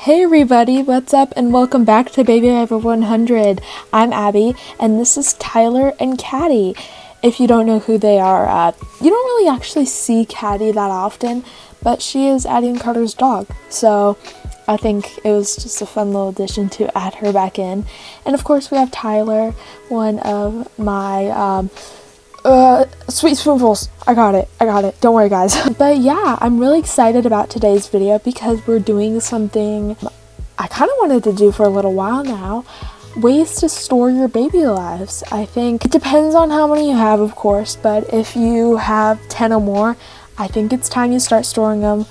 Hey everybody, what's up and welcome back to Baby Over 100. I'm Abby and this is Tyler and Caddy. If you don't know who they are, you don't really actually see Caddy that often, but she is Addie and Carter's dog. So I think it was just a fun little addition to add her back in. And of course we have Tyler, one of my sweet spoonfuls. I got it. Don't worry, guys. But yeah, I'm really excited about today's video because we're doing something I kind of wanted to do for a little while now. Ways to store your baby lives. I think it depends on how many you have, of course, but if you have 10 or more, I think it's time you start storing them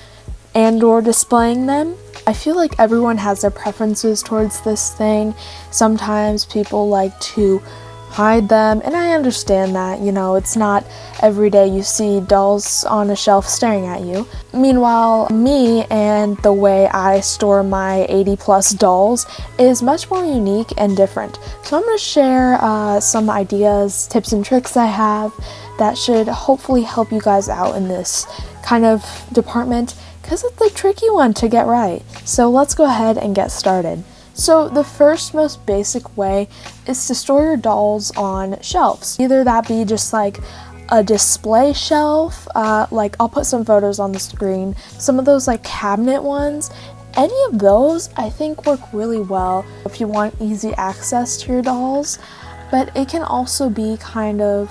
and or displaying them. I feel like everyone has their preferences towards this thing. Sometimes people like to hide them, and I understand that, you know, it's not every day you see dolls on a shelf staring at you. Meanwhile, me and the way I store my 80+ dolls is much more unique and different. So I'm going to share some ideas, tips and tricks I have that should hopefully help you guys out in this kind of department because it's a tricky one to get right. So let's go ahead and get started. So the first most basic way is to store your dolls on shelves. Either that be just like a display shelf, like I'll put some photos on the screen, some of those like cabinet ones. Any of those I think work really well if you want easy access to your dolls, but it can also be kind of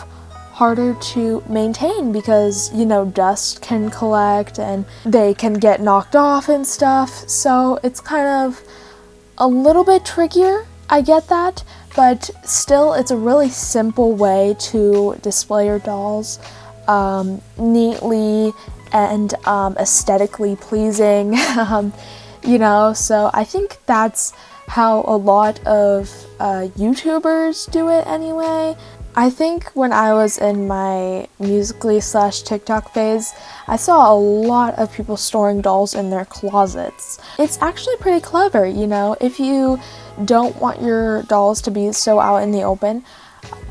harder to maintain because, you know, dust can collect and they can get knocked off and stuff. So it's kind of a little bit trickier, I get that, but still it's a really simple way to display your dolls neatly and aesthetically pleasing, you know, so I think that's how a lot of YouTubers do it anyway. I think when I was in my Musical.ly/TikTok phase, I saw a lot of people storing dolls in their closets. It's actually pretty clever, you know, if you don't want your dolls to be so out in the open,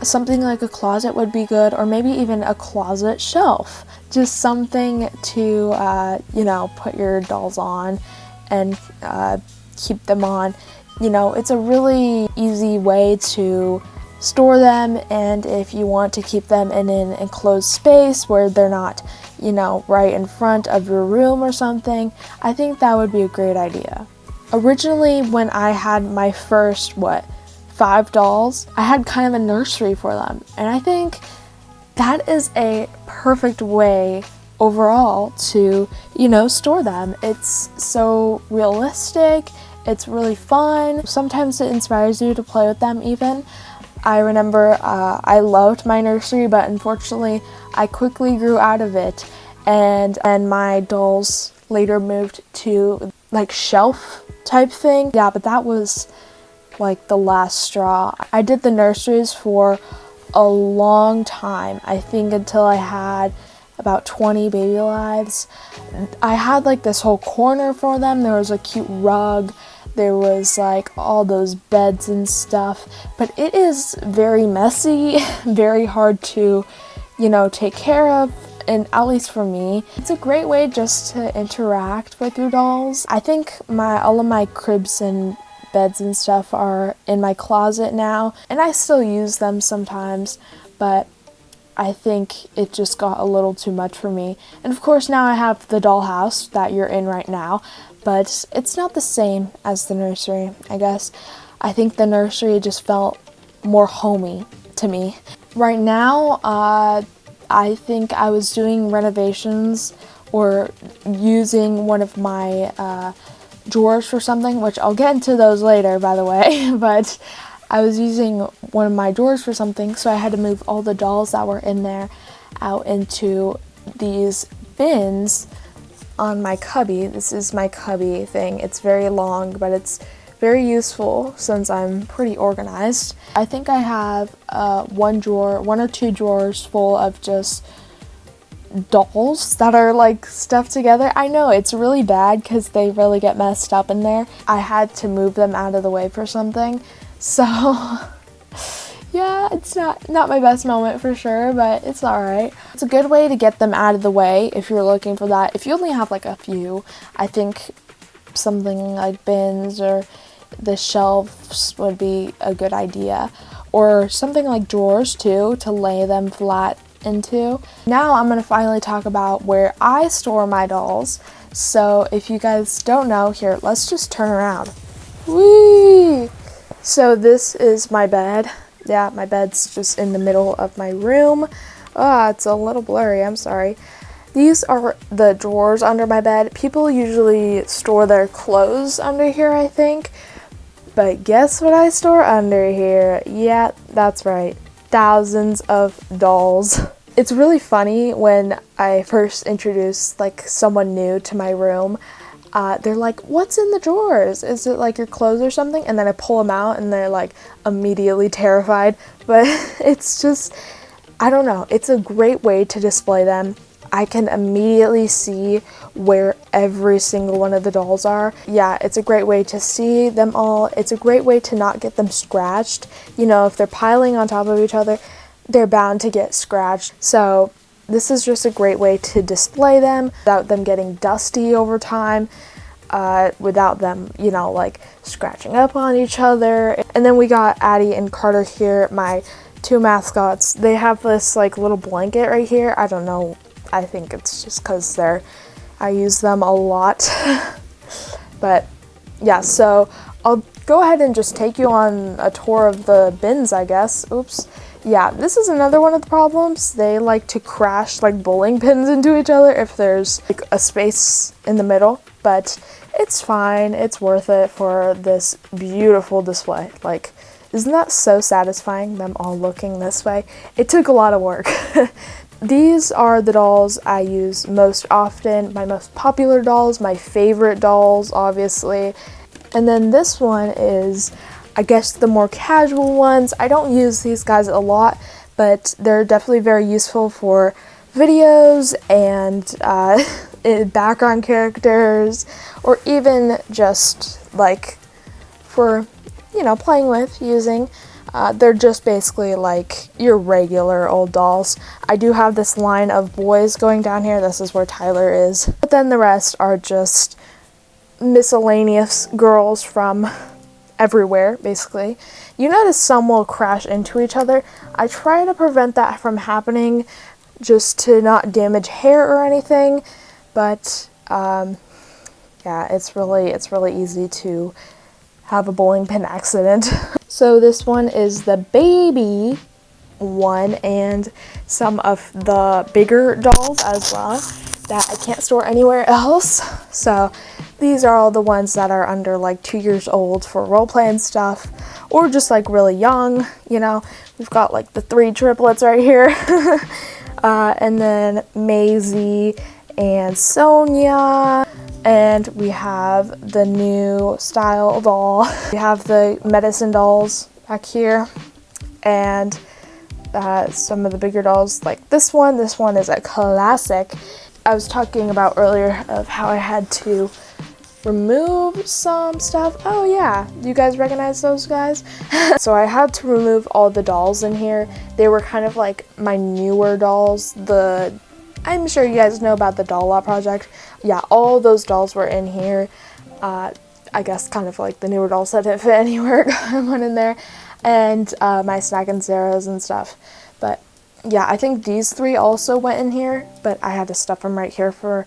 something like a closet would be good, or maybe even a closet shelf. Just something to, you know, put your dolls on and keep them on. You know, it's a really easy way to store them, and if you want to keep them in an enclosed space where they're not, you know, right in front of your room or something, I think that would be a great idea. Originally, when I had my first, 5 dolls, I had kind of a nursery for them, and I think that is a perfect way overall to, you know, store them. It's so realistic, it's really fun, sometimes it inspires you to play with them even. I remember I loved my nursery, but unfortunately I quickly grew out of it, and my dolls later moved to like shelf type thing. Yeah, but that was like the last straw. I did the nurseries for a long time, I think until I had about 20 baby lives. I had like this whole corner for them. There was a cute rug. There was like all those beds and stuff, but it is very messy, very hard to, you know, take care of, and at least for me, it's a great way just to interact with your dolls. I think all of my cribs and beds and stuff are in my closet now, and I still use them sometimes, but I think it just got a little too much for me. And of course now I have the dollhouse that you're in right now, but it's not the same as the nursery, I guess. I think the nursery just felt more homey to me. Right now, I think I was doing renovations or using one of my drawers for something, which I'll get into those later, by the way, but I was using one of my drawers for something, so I had to move all the dolls that were in there out into these bins on my cubby. This is my cubby thing. It's very long, but it's very useful since I'm pretty organized. I think I have one or two drawers full of just dolls that are like stuffed together. I know it's really bad because they really get messed up in there. I had to move them out of the way for something, so yeah, it's not my best moment for sure, but it's alright. It's a good way to get them out of the way if you're looking for that. If you only have like a few, I think something like bins or the shelves would be a good idea, or something like drawers too, to lay them flat into. Now I'm gonna finally talk about where I store my dolls. So if you guys don't know, here, let's just turn around. Whee! So this is my bed. Yeah, my bed's just in the middle of my room. It's a little blurry, I'm sorry. These are the drawers under my bed. People usually store their clothes under here, I think. But guess what I store under here? Yeah, that's right. Thousands of dolls. It's really funny when I first introduce like someone new to my room. They're like, what's in the drawers? Is it like your clothes or something? And then I pull them out and they're like immediately terrified. But it's just, I don't know. It's a great way to display them. I can immediately see where every single one of the dolls are. Yeah, it's a great way to see them all. It's a great way to not get them scratched. You know, if they're piling on top of each other, they're bound to get scratched. So this is just a great way to display them without them getting dusty over time, without them, you know, like scratching up on each other. And then we got Addie and Carter here, my two mascots. They have this like little blanket right here. I don't know. I think it's just because I use them a lot. But yeah, so I'll go ahead and just take you on a tour of the bins, I guess. Oops. Yeah, this is another one of the problems. They like to crash like bowling pins into each other if there's like a space in the middle, but it's fine. It's worth it for this beautiful display. Like, isn't that so satisfying, them all looking this way? It took a lot of work. These are the dolls I use most often, my most popular dolls, my favorite dolls, obviously. And then this one is, I guess, the more casual ones. I don't use these guys a lot, but they're definitely very useful for videos and background characters, or even just like for, you know, playing with, using. They're just basically like your regular old dolls. I do have this line of boys going down here. This is where Tyler is. But then the rest are just miscellaneous girls from everywhere, basically. You notice some will crash into each other. I try to prevent that from happening just to not damage hair or anything. But yeah, it's really easy to have a bowling pin accident. So this one is the baby one, and some of the bigger dolls as well that I can't store anywhere else. So these are all the ones that are under like 2 years old for roleplay and stuff, or just like really young, you know. We've got like the 3 triplets right here. And then Maisie and Sonia. And we have the new style doll. We have the medicine dolls back here. And some of the bigger dolls like this one. This one is a classic. I was talking about earlier of how I had to remove some stuff. Oh yeah, you guys recognize those guys? So I had to remove all the dolls in here. They were kind of like my newer dolls. I'm sure you guys know about the Doll Lot project. Yeah, all those dolls were in here. I guess kind of like the newer dolls that didn't fit anywhere, got one in there. And my Snack and Zeros and stuff. But yeah, I think these 3 also went in here, but I had to stuff them right here for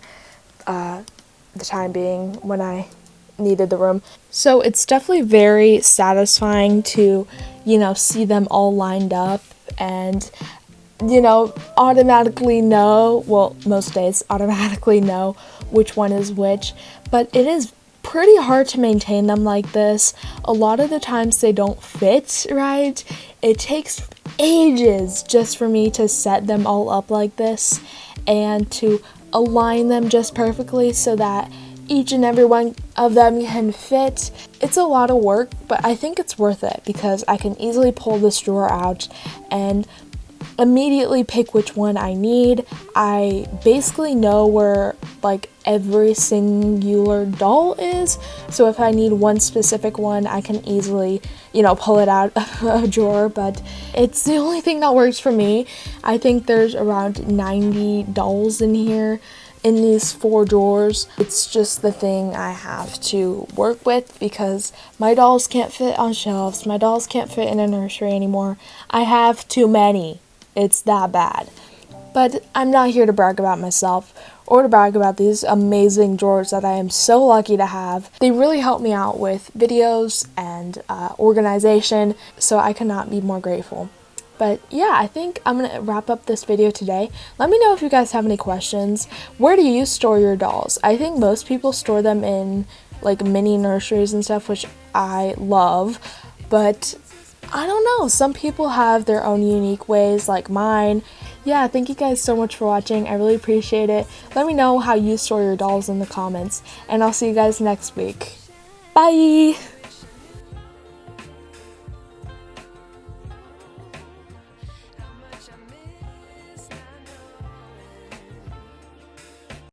the time being when I needed the room. So it's definitely very satisfying to, you know, see them all lined up and, you know, automatically know, well, most days automatically know which one is which, but it is pretty hard to maintain them like this. A lot of the times they don't fit right. It takes ages just for me to set them all up like this and to align them just perfectly so that each and every one of them can fit. It's a lot of work, but I think it's worth it because I can easily pull this drawer out and immediately pick which one I need. I basically know where like every singular doll is, so if I need one specific one, I can easily, you know, pull it out of a drawer, but it's the only thing that works for me. I think there's around 90 dolls in here, in these 4 drawers. It's just the thing I have to work with because my dolls can't fit on shelves. My dolls can't fit in a nursery anymore. I have too many. It's that bad. But I'm not here to brag about myself or to brag about these amazing drawers that I am so lucky to have. They really help me out with videos and organization, so I cannot be more grateful. But yeah, I think I'm going to wrap up this video today. Let me know if you guys have any questions. Where do you store your dolls? I think most people store them in like mini nurseries and stuff, which I love. But I don't know, some people have their own unique ways like mine. Yeah, thank you guys so much for watching. I really appreciate it. Let me know how you store your dolls in the comments, and I'll see you guys next week. Bye!